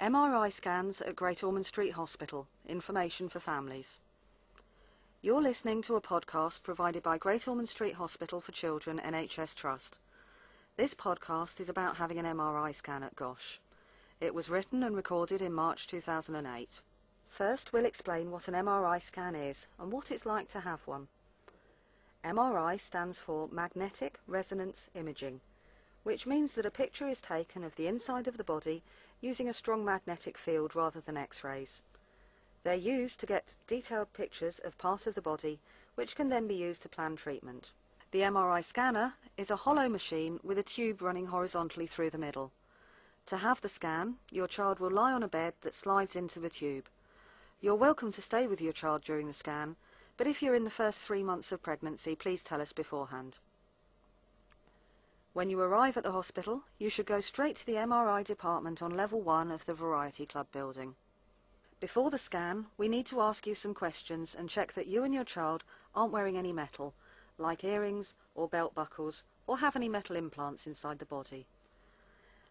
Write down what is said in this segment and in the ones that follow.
MRI scans at Great Ormond Street Hospital. Information for families. You're listening to a podcast provided by Great Ormond Street Hospital for Children NHS Trust. This podcast is about having an MRI scan at GOSH. It was written and recorded in March 2008. First, we'll explain what an MRI scan is and what it's like to have one. MRI stands for Magnetic Resonance Imaging, which means that a picture is taken of the inside of the body using a strong magnetic field rather than X-rays. They're used to get detailed pictures of part of the body, which can then be used to plan treatment. The MRI scanner is a hollow machine with a tube running horizontally through the middle. To have the scan, your child will lie on a bed that slides into the tube. You're welcome to stay with your child during the scan, but if you're in the first 3 months of pregnancy, please tell us beforehand. When you arrive at the hospital, you should go straight to the MRI department on level 1 of the Variety Club building. Before the scan, we need to ask you some questions and check that you and your child aren't wearing any metal, like earrings or belt buckles, or have any metal implants inside the body.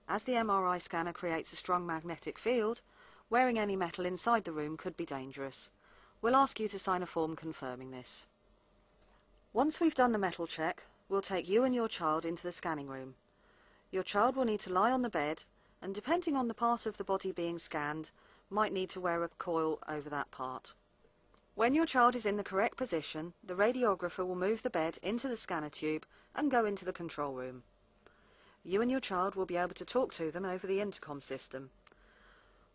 As the MRI scanner creates a strong magnetic field, wearing any metal inside the room could be dangerous. We'll ask you to sign a form confirming this. Once we've done the metal check, we'll take you and your child into the scanning room. Your child will need to lie on the bed, and depending on the part of the body being scanned, might need to wear a coil over that part. When your child is in the correct position, the radiographer will move the bed into the scanner tube and go into the control room. You and your child will be able to talk to them over the intercom system.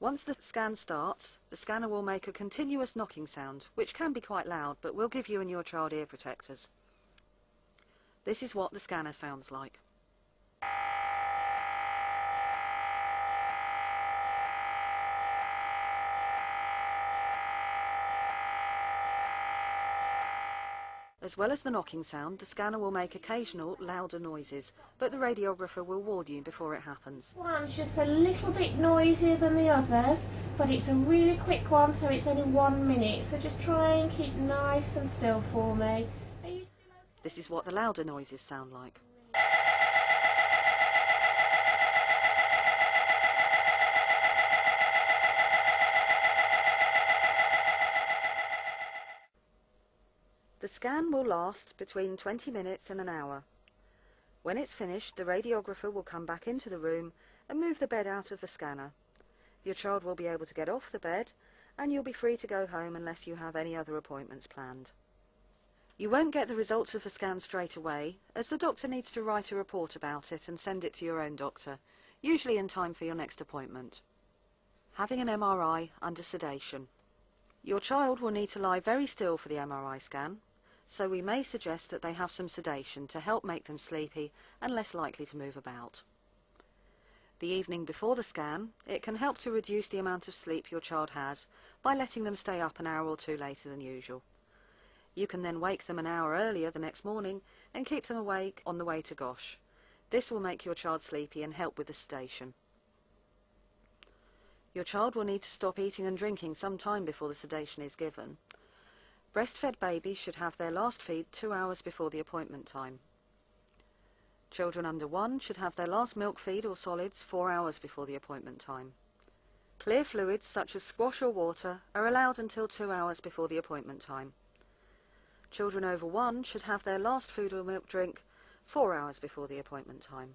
Once the scan starts, the scanner will make a continuous knocking sound, which can be quite loud, but will give you and your child ear protectors. This is what the scanner sounds like. As well as the knocking sound, the scanner will make occasional, louder noises, but the radiographer will warn you before it happens. One's just a little bit noisier than the others, but it's a really quick one, so it's only 1 minute, so just try and keep nice and still for me. Are you still okay? This is what the louder noises sound like. The scan will last between 20 minutes and an hour. When it's finished, the radiographer will come back into the room and move the bed out of the scanner. Your child will be able to get off the bed, and you'll be free to go home unless you have any other appointments planned. You won't get the results of the scan straight away, as the doctor needs to write a report about it and send it to your own doctor, usually in time for your next appointment. Having an MRI under sedation. Your child will need to lie very still for the MRI scan, so we may suggest that they have some sedation to help make them sleepy and less likely to move about. The evening before the scan, it can help to reduce the amount of sleep your child has by letting them stay up an hour or two later than usual. You can then wake them an hour earlier the next morning and keep them awake on the way to GOSH. This will make your child sleepy and help with the sedation. Your child will need to stop eating and drinking some time before the sedation is given. Breastfed babies should have their last feed 2 hours before the appointment time. Children under 1 should have their last milk feed or solids 4 hours before the appointment time. Clear fluids such as squash or water are allowed until 2 hours before the appointment time. Children over 1 should have their last food or milk drink 4 hours before the appointment time.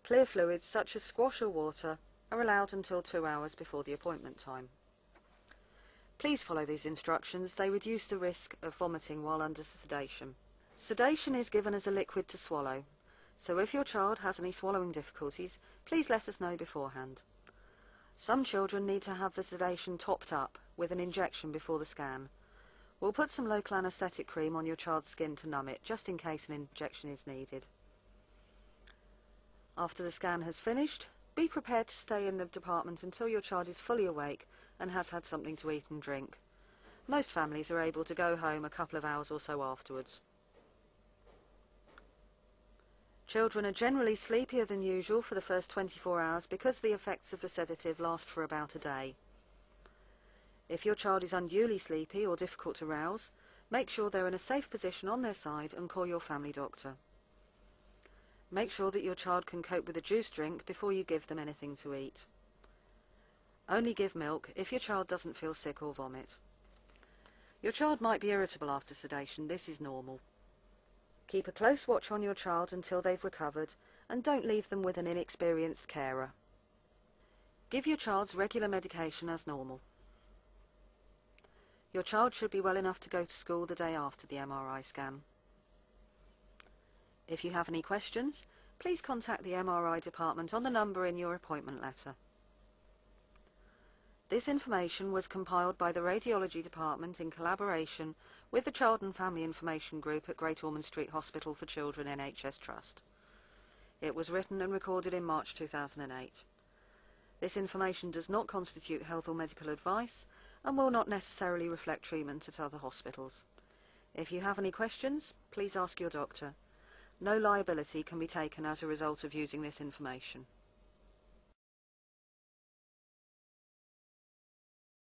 Clear fluids such as squash or water are allowed until 2 hours before the appointment time. Please follow these instructions. They reduce the risk of vomiting while under sedation. Sedation is given as a liquid to swallow, so if your child has any swallowing difficulties, please let us know beforehand. Some children need to have the sedation topped up with an injection before the scan. We'll put some local anaesthetic cream on your child's skin to numb it, just in case an injection is needed. After the scan has finished, be prepared to stay in the department until your child is fully awake and has had something to eat and drink. Most families are able to go home a couple of hours or so afterwards. Children are generally sleepier than usual for the first 24 hours because the effects of the sedative last for about a day. If your child is unduly sleepy or difficult to rouse, make sure they're in a safe position on their side and call your family doctor. Make sure that your child can cope with a juice drink before you give them anything to eat. Only give milk if your child doesn't feel sick or vomit. Your child might be irritable after sedation. This is normal. Keep a close watch on your child until they've recovered, and don't leave them with an inexperienced carer. Give your child's regular medication as normal. Your child should be well enough to go to school the day after the MRI scan. If you have any questions, please contact the MRI department on the number in your appointment letter. This information was compiled by the Radiology Department in collaboration with the Child and Family Information Group at Great Ormond Street Hospital for Children NHS Trust. It was written and recorded in March 2008. This information does not constitute health or medical advice and will not necessarily reflect treatment at other hospitals. If you have any questions, please ask your doctor. No liability can be taken as a result of using this information.